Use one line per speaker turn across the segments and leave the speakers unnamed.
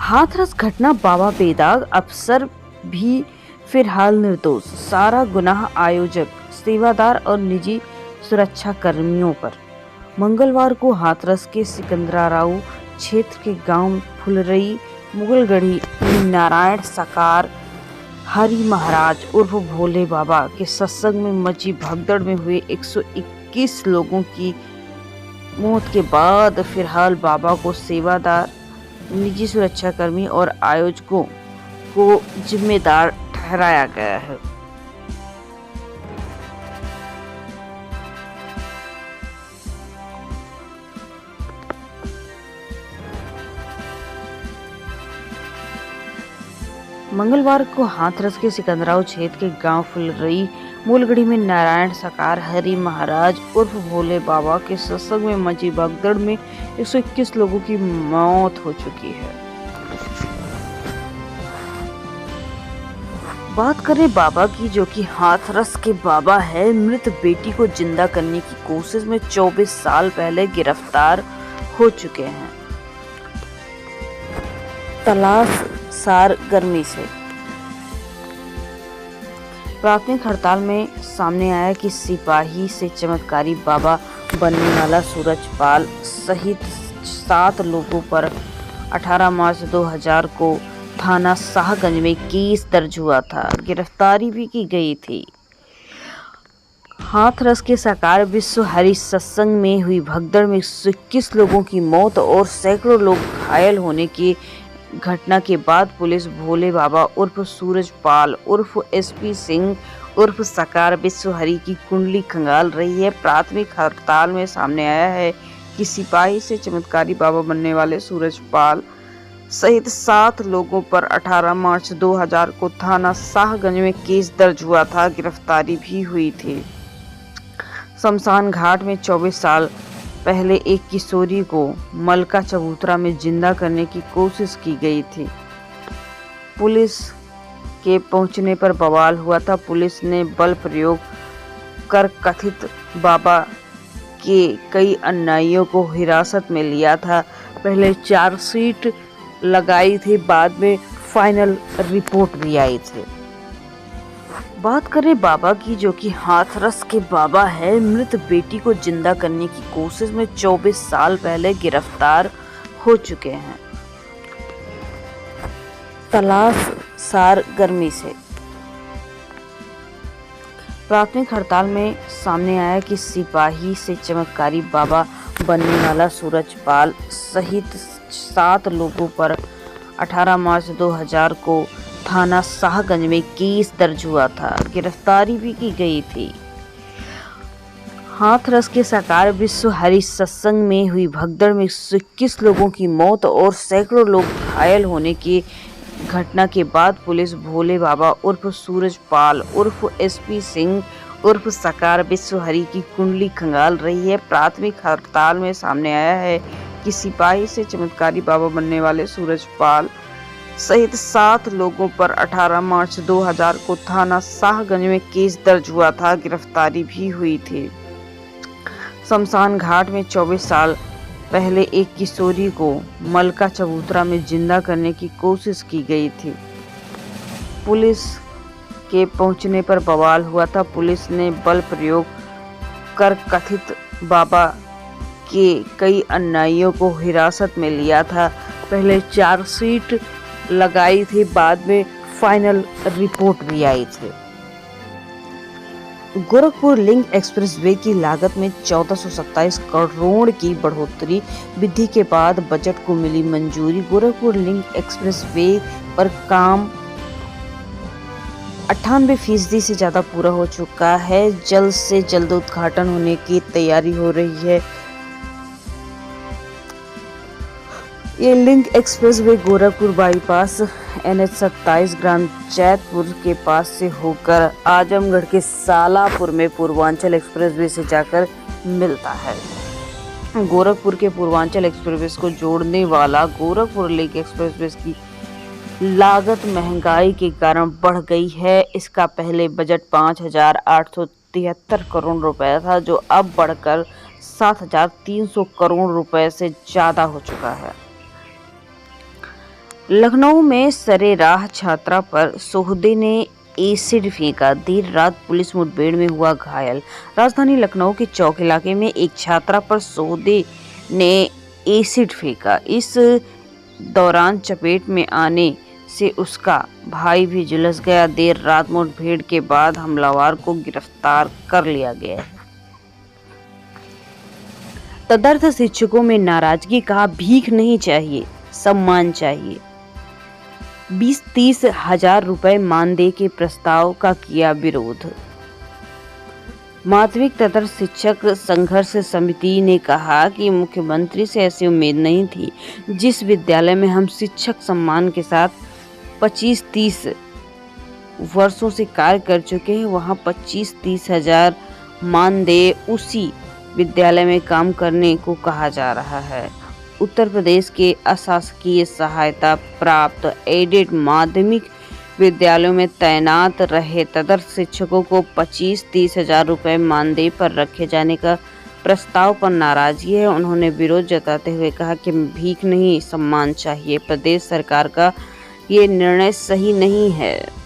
हाथरस घटना बाबा बेदाग अफसर भी फिलहाल निर्दोष, सारा गुनाह आयोजक, सेवादार और निजी सुरक्षा कर्मियों पर। मंगलवार को हाथरस के सिकंदराऊ क्षेत्र के गांव फुलरई मुगलगढ़ी में नारायण साकार हरि महाराज उर्फ भोले बाबा के सत्संग में मची भगदड़ में हुए 121 लोगों की मौत के बाद फिलहाल बाबा को सेवादार, निजी सुरक्षाकर्मी और आयोजकों को जिम्मेदार ठहराया गया है। मंगलवार को हाथरस के सिकंदराऊ क्षेत्र के गांव फुलरई मूलगढ़ी में नारायण साकार हरि महाराज उर्फ भोले बाबा के सत्संग में मची भगदड़ में 121 लोगों की मौत हो चुकी है। बात करें बाबा की, जो कि हाथरस के बाबा है। मृत बेटी को जिंदा करने की कोशिश में 24 साल पहले गिरफ्तार हो चुके हैं। तलाश सारगर्मी से प्राथमिक हड़ताल में सामने आया कि सिपाही से चमत्कारी बाबा बनने वाला सूरजपाल सहित 7 लोगों पर 18 मार्च 2000 को थाना शाहगंज में केस दर्ज हुआ था। गिरफ्तारी भी की गई थी। हाथरस के साकार विश्व हरि सत्संग में हुई भगदड़ में 21 लोगों की मौत और सैकड़ों लोग घायल होने की घटना के बाद पुलिस भोले बाबा उर्फ सूरजपाल उर्फ एसपी सिंह उर्फ साकार विश्व हरि की कुंडली खंगाल रही है। प्राथमिक हड़ताल में सामने आया है कि सिपाही से चमत्कारी बाबा बनने वाले सूरजपाल सहित 7 लोगों पर 18 मार्च 2000 को थाना शाहगंज में केस दर्ज हुआ था। गिरफ्तारी भी हुई थी। शमशान घाट में 24 साल पहले एक किशोरी को मलका चबूतरा में जिंदा करने की कोशिश की गई थी। पुलिस के पहुंचने पर बवाल हुआ था। पुलिस ने बल प्रयोग कर कथित बाबा के कई अनुयायियों को हिरासत में लिया था। पहले चार्जशीट लगाई थी, बाद में फाइनल रिपोर्ट भी आई थी। बात करें बाबा की, जो कि हाथरस के बाबा है। मृत बेटी को जिंदा करने की कोशिश में 24 साल पहले गिरफ्तार हो चुके हैं। तलाश सारगर्मी से प्राथमिक हड़ताल में सामने आया कि सिपाही से चमत्कारी बाबा बनने वाला सूरजपाल सहित 7 लोगों पर 18 मार्च 2000 को थाना शाहगंज में केस दर्ज हुआ था। गिरफ्तारी भी की गई थी। हाथरस के साकार विश्व हरि सत्संग में हुई भगदड़ में 21 लोगों की मौत और सैकड़ों लोग घायल होने की घटना के बाद पुलिस भोले बाबा उर्फ सूरजपाल उर्फ एसपी सिंह उर्फ साकार विश्व हरि की कुंडली खंगाल रही है। प्राथमिक हड़ताल में सामने आया है कि सिपाही से चमत्कारी बाबा बनने वाले सूरजपाल सहित 7 लोगों पर 18 मार्च 2000 को थाना शाहगंज में केस दर्ज हुआ था। गिरफ्तारी भी हुई थी। शमशान घाट में 24 साल पहले एक किशोरी को मलका चबूतरा में जिंदा करने की कोशिश की गई थी। पुलिस के पहुंचने पर बवाल हुआ था। पुलिस ने बल प्रयोग कर कथित बाबा के कई अनुयायियों को हिरासत में लिया था। पहले चार्जशीट लगाई थी, बाद में फाइनल रिपोर्ट भी आई थी। गोरखपुर लिंक एक्सप्रेसवे की लागत में 1427 करोड़ की बढ़ोतरी, वृद्धि के बाद बजट को मिली मंजूरी। गोरखपुर लिंक एक्सप्रेसवे पर काम 98% से ज्यादा पूरा हो चुका है। जल्द से जल्द उद्घाटन होने की तैयारी हो रही है। ये link expressway Gorakhpur bypass NH 27 ग्राम जैतपुर के पास से होकर आजमगढ़ के सालापुर में पूर्वांचल एक्सप्रेसवे से जाकर मिलता है। गोरखपुर के पूर्वांचल एक्सप्रेसवे को जोड़ने वाला गोरखपुर लिंक एक्सप्रेसवे की लागत महंगाई के कारण बढ़ गई है। इसका पहले बजट 5,873 करोड़ रुपए था, जो अब बढ़कर 7,300 करोड़ रुपए से ज्यादा हो चुका है। लखनऊ में सरेराह छात्रा पर सोहदे ने एसिड फेंका, देर रात पुलिस मुठभेड़ में हुआ घायल। राजधानी लखनऊ के चौक इलाके में एक छात्रा पर सोहदे ने एसिड फेंका। इस दौरान चपेट में आने से उसका भाई भी झुलस गया। देर रात मुठभेड़ के बाद हमलावर को गिरफ्तार कर लिया गया। तदर्थ शिक्षकों में नाराजगी, कहा भीख नहीं चाहिए, सम्मान चाहिए। 20-30 हजार रुपए मानदेय के प्रस्ताव का किया विरोध। माध्यमिक तदर्थ शिक्षक संघर्ष समिति ने कहा कि मुख्यमंत्री से ऐसी उम्मीद नहीं थी। जिस विद्यालय में हम शिक्षक सम्मान के साथ 25-30 वर्षों से कार्य कर चुके हैं, वहां 25-30 हजार मानदेय उसी विद्यालय में काम करने को कहा जा रहा है। उत्तर प्रदेश के अशासकीय सहायता प्राप्त एडेड माध्यमिक विद्यालयों में तैनात रहे तदर्थ शिक्षकों को 25-30 हजार रुपए मानदेय पर रखे जाने का प्रस्ताव पर नाराजगी है। उन्होंने विरोध जताते हुए कहा कि भीख नहीं, सम्मान चाहिए। प्रदेश सरकार का ये निर्णय सही नहीं है।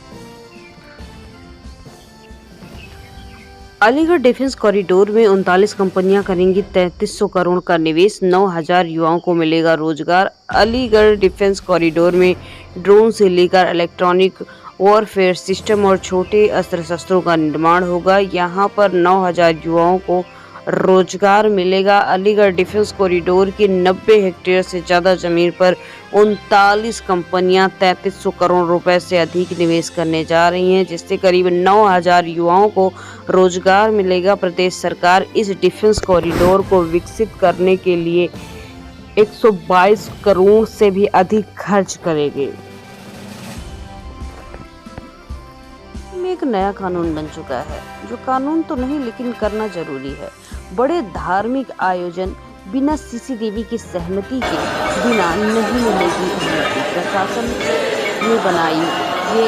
अलीगढ़ डिफेंस कॉरिडोर में 39 कंपनियां करेंगी 3300 करोड़ का निवेश, 9000 युवाओं को मिलेगा रोजगार। अलीगढ़ डिफेंस कॉरिडोर में ड्रोन से लेकर इलेक्ट्रॉनिक वॉरफेयर सिस्टम और छोटे अस्त्र शस्त्रों का निर्माण होगा। यहां पर 9000 युवाओं को रोजगार मिलेगा। अलीगढ़ डिफेंस कॉरिडोर की 90 हेक्टेयर से ज्यादा जमीन पर 39 कंपनियां 3300 करोड़ रुपए से अधिक निवेश करने जा रही हैं, जिससे करीब 9000 युवाओं को रोजगार मिलेगा। प्रदेश सरकार इस डिफेंस कॉरिडोर को विकसित करने के लिए 122 करोड़ से भी अधिक खर्च करेगी। में एक नया कानून बन चुका है, जो कानून तो नहीं लेकिन करना जरूरी है। बड़े धार्मिक आयोजन बिना सीसीटीवी की सहमति के बिना नहीं मिलेगी अनुमति। प्रशासन ने बनाई ये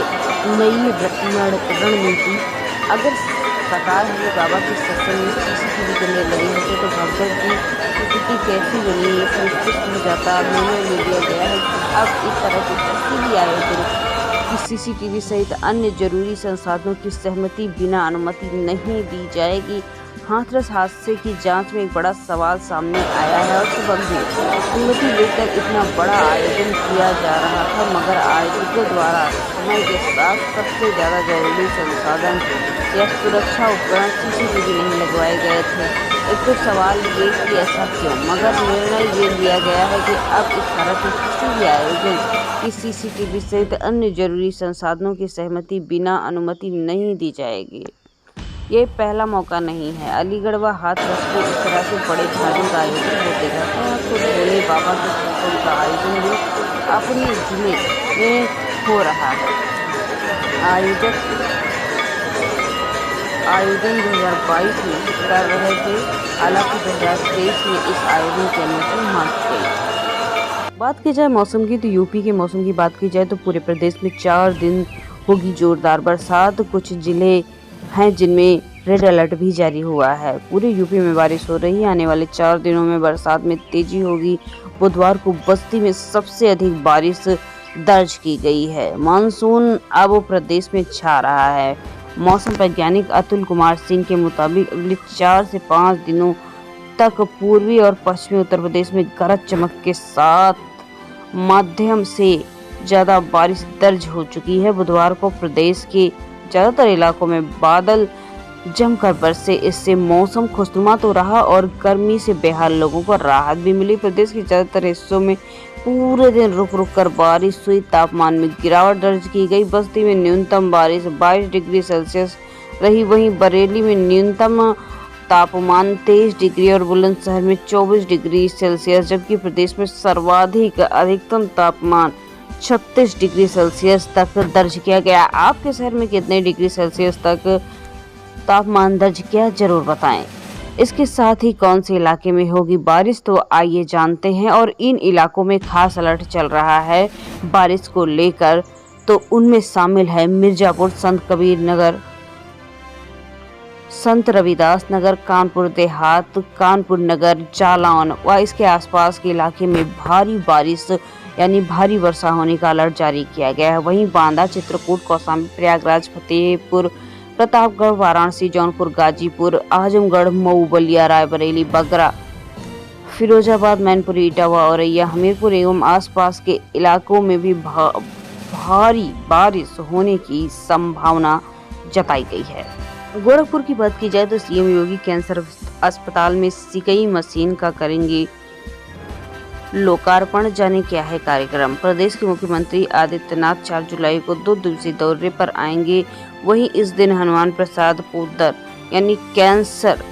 नई रणनीति। अगर सरकार हमें बाबा के सत्संग में सीसीटीवी करने लगे होते तो भगदड़ की स्थिति कैसी बनी, ये संस्पष्ट हो जाता। निर्णय ले लिया गया है कि अब इस तरह के किसी भी आयोजन की सीसीटीवी सहित अन्य जरूरी संसाधनों की सहमति बिना अनुमति नहीं दी जाएगी। हाथरस हादसे की जांच में एक बड़ा सवाल सामने आया है और अनुमति लेकर इतना बड़ा आयोजन किया जा रहा था, मगर आयोजकों द्वारा समय के साथ सबसे ज्यादा जरूरी संसाधन या सुरक्षा उपकरण सीसीटीवी नहीं लगवाए गए थे। एक तो सवाल ये कि ऐसा क्यों, मगर निर्णय ये लिया गया है कि अब इस तरह के किसी भी आयोजन की सीसीटीवी सहित अन्य जरूरी संसाधनों की सहमति बिना अनुमति नहीं दी जाएगी। ये पहला मौका नहीं है। अलीगढ़ व हाथरस में इस तरह से बड़े धार्मिक आयोजन होते रहते हैं। खुद भोले बाबा के सत्संग का आयोजन भी अपने जिले में हो रहा है। आयोजन 2022 में कर रहे थे, हालांकि 2023 में इस आयोजन की अनुमति मांगी गई। बात की जाए मौसम की, तो यूपी के मौसम की बात की जाए तो पूरे प्रदेश में 4 दिन होगी जोरदार बरसात। कुछ जिले हैं जिनमें रेड अलर्ट भी जारी हुआ है। पूरे यूपी में बारिश हो रही है। आने वाले 4 दिनों में बरसात में तेजी होगी। बुधवार को बस्ती में सबसे अधिक बारिश दर्ज की गई है। मानसून अब प्रदेश में छा रहा है। मौसम वैज्ञानिक अतुल कुमार सिंह के मुताबिक अगले 4 से 5 दिनों तक पूर्वी और पश्चिमी उत्तर प्रदेश में गरज चमक के साथ मध्यम से ज्यादा बारिश दर्ज हो चुकी है। बुधवार को प्रदेश के ज्यादातर इलाकों में बादल जमकर बरसे। इससे मौसम खुशनुमा तो रहा और गर्मी से बेहाल लोगों को राहत भी मिली। प्रदेश के ज्यादातर हिस्सों में पूरे दिन रुक रुक कर बारिश हुई। तापमान में गिरावट दर्ज की गई। बस्ती में न्यूनतम बारिश 22 डिग्री सेल्सियस रही। वहीं बरेली में न्यूनतम तापमान 23 डिग्री और बुलंदशहर में 24 डिग्री सेल्सियस, जबकि प्रदेश में सर्वाधिक अधिकतम तापमान 36 डिग्री सेल्सियस तक दर्ज किया गया। आपके शहर में कितने डिग्री सेल्सियस तक तापमान दर्ज किया, जरूर बताएं। इसके साथ ही कौन से इलाके में होगी बारिश, तो आइए जानते हैं। और इन इलाकों में खास अलर्ट चल रहा है बारिश को लेकर, तो उनमें शामिल है मिर्जापुर, संत कबीर नगर, संत रविदास नगर, कानपुर देहात, कानपुर नगर, जालौन व इसके आसपास के इलाके में भारी बारिश यानी भारी वर्षा होने का अलर्ट जारी किया गया है। वहीं बांदा, चित्रकूट, कौशाम्बी, प्रयागराज, फतेहपुर, प्रतापगढ़, वाराणसी, जौनपुर, गाजीपुर, आजमगढ़, मऊ, बलिया, रायबरेली, बगरा, फिरोजाबाद, मैनपुरी, इटावा, औरैया, हमीरपुर एवं आसपास के इलाकों में भी भारी बारिश होने की संभावना जताई गई है। गोरखपुर की बात की जाए तो सीएम योगी कैंसर अस्पताल में सिकई मशीन का करेंगे लोकार्पण। जाने क्या है कार्यक्रम। प्रदेश के मुख्यमंत्री आदित्यनाथ 4 जुलाई को 2 दिवसीय दौरे पर आएंगे। वहीं इस दिन हनुमान प्रसाद पोद्दार यानी कैंसर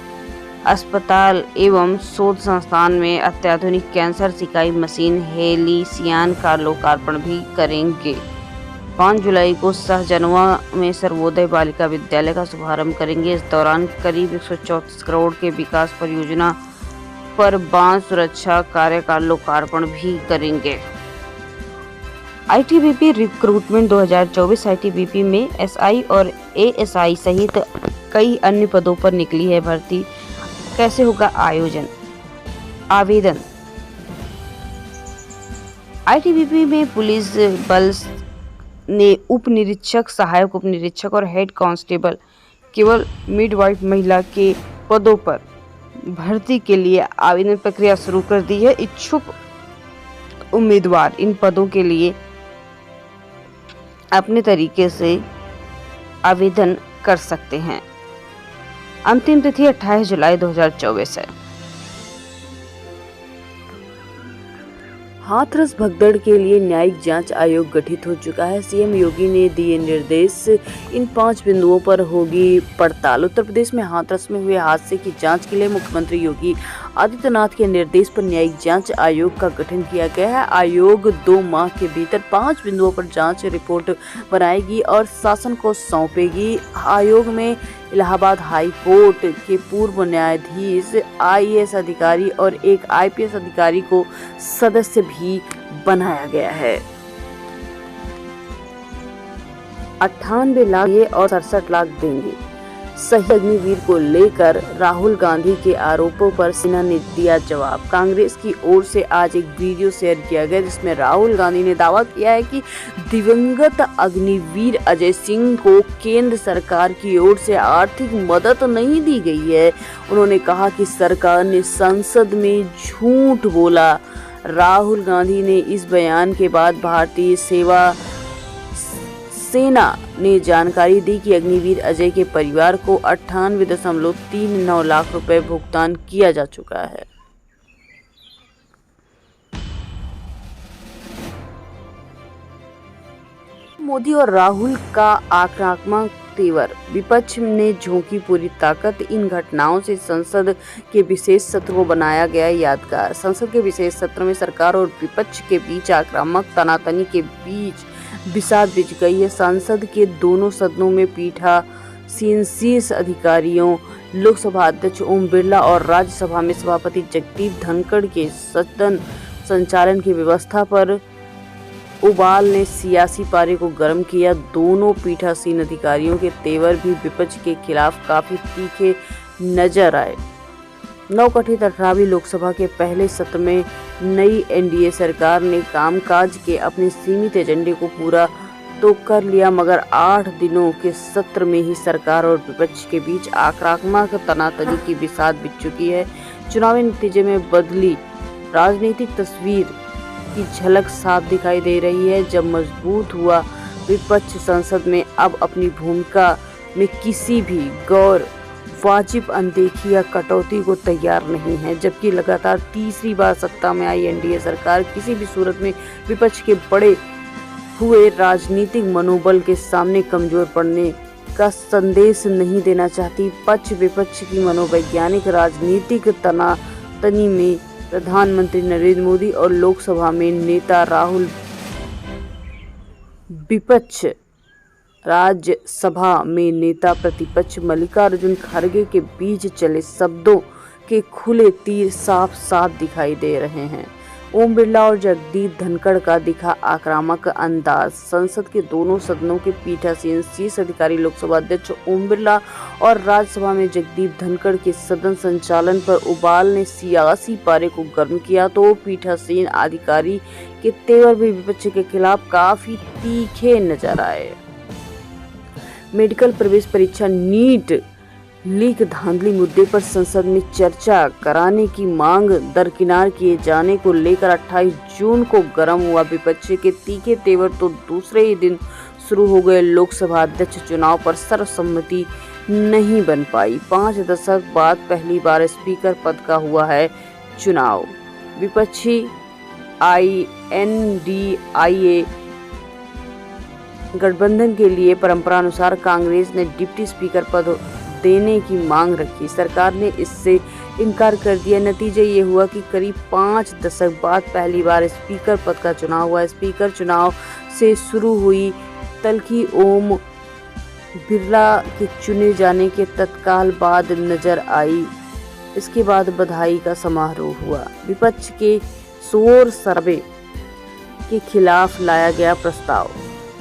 अस्पताल एवं शोध संस्थान में अत्याधुनिक कैंसर सिकाई मशीन हेलिसियान का लोकार्पण भी करेंगे। 5 जुलाई को सहजनवा में सर्वोदय बालिका विद्यालय का शुभारंभ करेंगे। इस दौरान करीब 134 करोड़ के विकास परियोजना पर बांध सुरक्षा कार्य का लोकार्पण भी करेंगे। आईटीबीपी रिक्रूटमेंट 2024 आईटीबीपी में एसआई और एएसआई सहित कई अन्य पदों पर निकली है भर्ती। कैसे होगा आवेदन। आईटीबीपी में पुलिस बल ने उप निरीक्षक, सहायक उप निरीक्षक और हेड कांस्टेबल केवल मिडवाइफ महिला के पदों पर भर्ती के लिए आवेदन प्रक्रिया शुरू कर दी है। इच्छुक उम्मीदवार इन पदों के लिए अपने तरीके से आवेदन कर सकते हैं। अंतिम तिथि 28 जुलाई 2024 है। हाथरस भगदड़ के लिए न्यायिक जांच आयोग गठित हो चुका है। सीएम योगी ने दिए निर्देश। इन 5 बिंदुओं पर होगी पड़ताल। उत्तर प्रदेश में हाथरस में हुए हादसे की जांच के लिए मुख्यमंत्री योगी आदित्यनाथ के निर्देश पर न्यायिक जांच आयोग का गठन किया गया है। आयोग 2 माह के भीतर 5 बिंदुओं पर जांच रिपोर्ट बनाएगी और शासन को सौंपेगी। आयोग में इलाहाबाद हाई कोर्ट के पूर्व न्यायाधीश, आईएएस अधिकारी और एक आईपीएस अधिकारी को सदस्य भी बनाया गया है। 98 लाख और 67 लाख देंगे। शहीद अग्निवीर को लेकर राहुल गांधी के आरोपों पर सेना ने दिया जवाब। कांग्रेस की ओर से आज एक वीडियो शेयर किया गया जिसमें राहुल गांधी ने दावा किया है कि दिवंगत अग्निवीर अजय सिंह को केंद्र सरकार की ओर से आर्थिक मदद नहीं दी गई है। उन्होंने कहा कि सरकार ने संसद में झूठ बोला। राहुल गांधी ने इस बयान के बाद भारतीय सेना ने जानकारी दी कि अग्निवीर अजय के परिवार को 98.39 लाख रुपए भुगतान किया जा चुका है। मोदी और राहुल का आक्रामक तेवर। विपक्ष ने झोंकी पूरी ताकत। इन घटनाओं से संसद के विशेष सत्र को बनाया गया यादगार। संसद के विशेष सत्र में सरकार और विपक्ष के बीच आक्रामक तनातनी के बीच बिसात बिछ गई है। संसद के दोनों सदनों में पीठासीन शीर्ष अधिकारियों, लोकसभा अध्यक्ष ओम बिरला और राज्यसभा में सभापति जगदीप धनखड़ के सदन संचालन की व्यवस्था पर उबाल ने सियासी पारे को गर्म किया। दोनों पीठासीन अधिकारियों के तेवर भी विपक्ष के खिलाफ काफी तीखे नजर आए। नवगठित 18वीं लोकसभा के पहले सत्र में नई एनडीए सरकार ने कामकाज के अपने सीमित एजेंडे को पूरा तो कर लिया, मगर 8 दिनों के सत्र में ही सरकार और विपक्ष के बीच आक्रामक तनातनी की बिसात बिछ चुकी है। चुनावी नतीजे में बदली राजनीतिक तस्वीर की झलक साफ दिखाई दे रही है। जब मजबूत हुआ विपक्ष संसद में अब अपनी भूमिका में किसी भी गैर वाजिब अनदेखी या कटौती को तैयार नहीं है, जबकि लगातार तीसरी बार सत्ता में आई एनडीए सरकार किसी भी सूरत में विपक्ष के बड़े हुए राजनीतिक मनोबल के सामने कमजोर पड़ने का संदेश नहीं देना चाहती। पक्ष विपक्ष की मनोवैज्ञानिक राजनीतिक तनातनी में प्रधानमंत्री नरेंद्र मोदी और लोकसभा में नेता राहुल, विपक्ष राज्यसभा में नेता प्रतिपक्ष मल्लिकार्जुन खड़गे के बीच चले शब्दों के खुले तीर साफ साफ दिखाई दे रहे हैं। ओम बिरला और जगदीप धनखड़ का दिखा आक्रामक अंदाज। संसद के दोनों सदनों के पीठासीन शीर्ष अधिकारी लोकसभा अध्यक्ष ओम बिरला और राज्यसभा में जगदीप धनखड़ के सदन संचालन पर उबाल ने सियासी पारे को गर्म किया तो पीठासीन अधिकारी के तेवर भी विपक्ष के खिलाफ काफी तीखे नजर आए। मेडिकल प्रवेश परीक्षा नीट लीक धांधली मुद्दे पर संसद में चर्चा कराने की मांग दरकिनार किए जाने को लेकर 28 जून को गर्म हुआ विपक्ष के तीखे तेवर तो दूसरे ही दिन शुरू हो गए लोकसभा अध्यक्ष चुनाव पर सर्वसम्मति नहीं बन पाई। 5 दशक बाद पहली बार स्पीकर पद का हुआ है चुनाव। विपक्षी INDIA गठबंधन के लिए परंपरानुसार कांग्रेस ने डिप्टी स्पीकर पद देने की मांग रखी। सरकार ने इससे इनकार कर दिया। नतीजा ये हुआ कि करीब 5 दशक बाद पहली बार स्पीकर पद का चुनाव हुआ। स्पीकर चुनाव से शुरू हुई तल्खी ओम बिरला के चुने जाने के तत्काल बाद नजर आई। इसके बाद बधाई का समारोह हुआ। विपक्ष के शोर शराबे के खिलाफ लाया गया प्रस्ताव।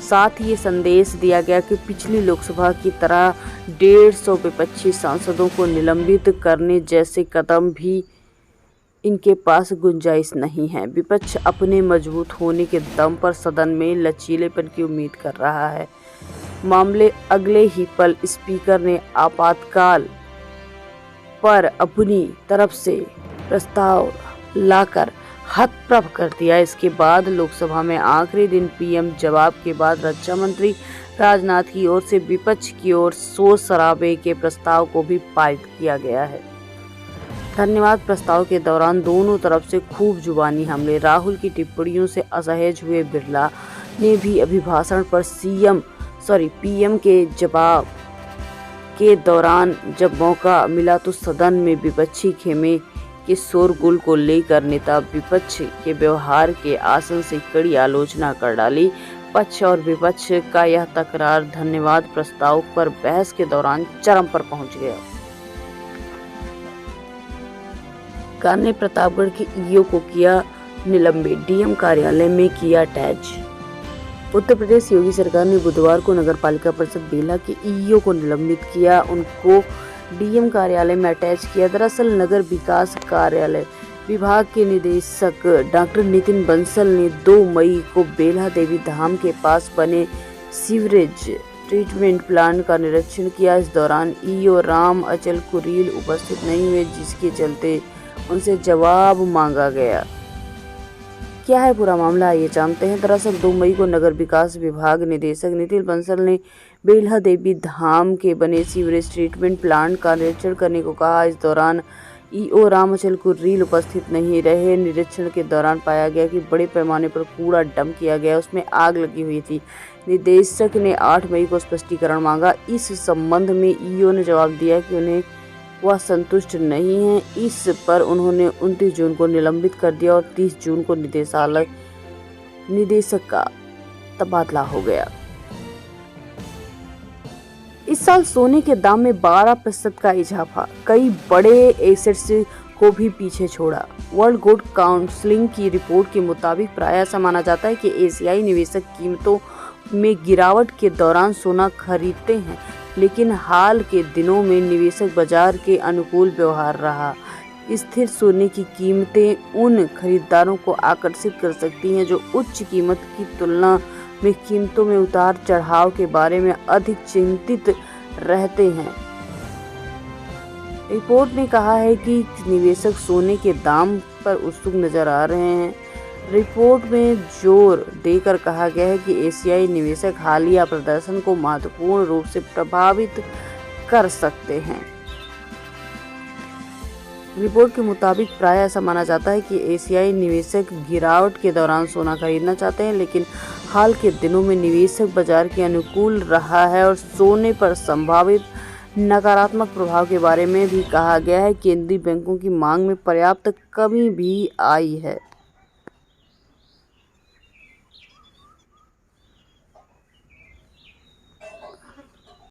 साथ ही ये संदेश दिया गया कि पिछली लोकसभा की तरह 150 विपक्षी सांसदों को निलंबित करने जैसे कदम भी इनके पास गुंजाइश नहीं है। विपक्ष अपने मजबूत होने के दम पर सदन में लचीलेपन की उम्मीद कर रहा है। मामले अगले ही पल स्पीकर ने आपातकाल पर अपनी तरफ से प्रस्ताव लाकर हतप्रभ कर दिया। इसके बाद लोकसभा में आखिरी दिन पीएम जवाब के बाद रक्षा मंत्री राजनाथ की ओर से विपक्ष की ओर शोर शराबे के प्रस्ताव को भी पारित किया गया है। धन्यवाद प्रस्ताव के दौरान दोनों तरफ से खूब जुबानी हमले। राहुल की टिप्पणियों से असहज हुए बिरला ने भी अभिभाषण पर पीएम के जवाब के दौरान जब मौका मिला तो सदन में विपक्षी खेमे के शोरगुल को लेकर नेता विपक्ष के व्यवहार के आसन से कड़ी आलोचना कर डाली। पक्ष और विपक्ष का यह तकरार धन्यवाद प्रस्ताव पर बहस के दौरान चरम पर पहुंच गया। सरकार ने प्रतापगढ़ के ईओ को किया निलंबित, डीएम कार्यालय में किया अटैच। उत्तर प्रदेश योगी सरकार ने बुधवार को नगर पालिका परिषद बेला के ईओ को निलंबित किया, उनको डीएम कार्यालय में अटैच किया। दरअसल नगर विकास कार्यालय विभाग के निदेशक डॉक्टर नितिन बंसल ने 2 मई को बेल्हा देवी धाम के पास बने सीवरेज ट्रीटमेंट प्लांट का निरीक्षण किया। इस दौरान ईओ राम अचल कुरील उपस्थित नहीं हुए, जिसके चलते उनसे जवाब मांगा गया। क्या है पूरा मामला, ये जानते हैं। दरअसल 2 मई को नगर विकास विभाग निदेशक नितिन बंसल ने बेल्हा देवी धाम के बने सीवरेज ट्रीटमेंट प्लांट का निरीक्षण करने को कहा। इस दौरान ईओ रामचल कुर्रील उपस्थित नहीं रहे। निरीक्षण के दौरान पाया गया कि बड़े पैमाने पर कूड़ा डंप किया गया, उसमें आग लगी हुई थी। निदेशक ने 8 मई को स्पष्टीकरण मांगा। इस संबंध में ईओ ने जवाब दिया कि उन्हें वह संतुष्ट नहीं है। इस पर उन्होंने 29 जून को निलंबित कर दिया और 30 जून को निदेशक का तबादला हो गया। इस साल सोने के दाम में 12% का इजाफा, कई बड़े एसेट्स को भी पीछे छोड़ा। वर्ल्ड गोल्ड काउंसिल की रिपोर्ट के मुताबिक प्रायः ऐसा माना जाता है कि एशियाई निवेशक कीमतों में गिरावट के दौरान सोना खरीदते हैं, लेकिन हाल के दिनों में निवेशक बाजार के अनुकूल व्यवहार रहा। स्थिर सोने की कीमतें उन खरीदारों को आकर्षित कर सकती हैं जो उच्च कीमत की तुलना में कीमतों में उतार चढ़ाव के बारे में अधिक चिंतित रहते हैं। रिपोर्ट ने कहा है कि निवेशक सोने के दाम पर उत्सुक नजर आ रहे हैं। रिपोर्ट में जोर देकर कहा गया है कि एशियाई निवेशक हालिया प्रदर्शन को महत्वपूर्ण रूप से प्रभावित कर सकते हैं। रिपोर्ट के मुताबिक प्रायः ऐसा माना जाता है कि एशियाई निवेशक गिरावट के दौरान सोना खरीदना चाहते हैं, लेकिन हाल के दिनों में निवेशक बाजार के अनुकूल रहा है और सोने पर संभावित नकारात्मक प्रभाव के बारे में भी कहा गया है। केंद्रीय बैंकों की मांग में पर्याप्त कमी भी आई है।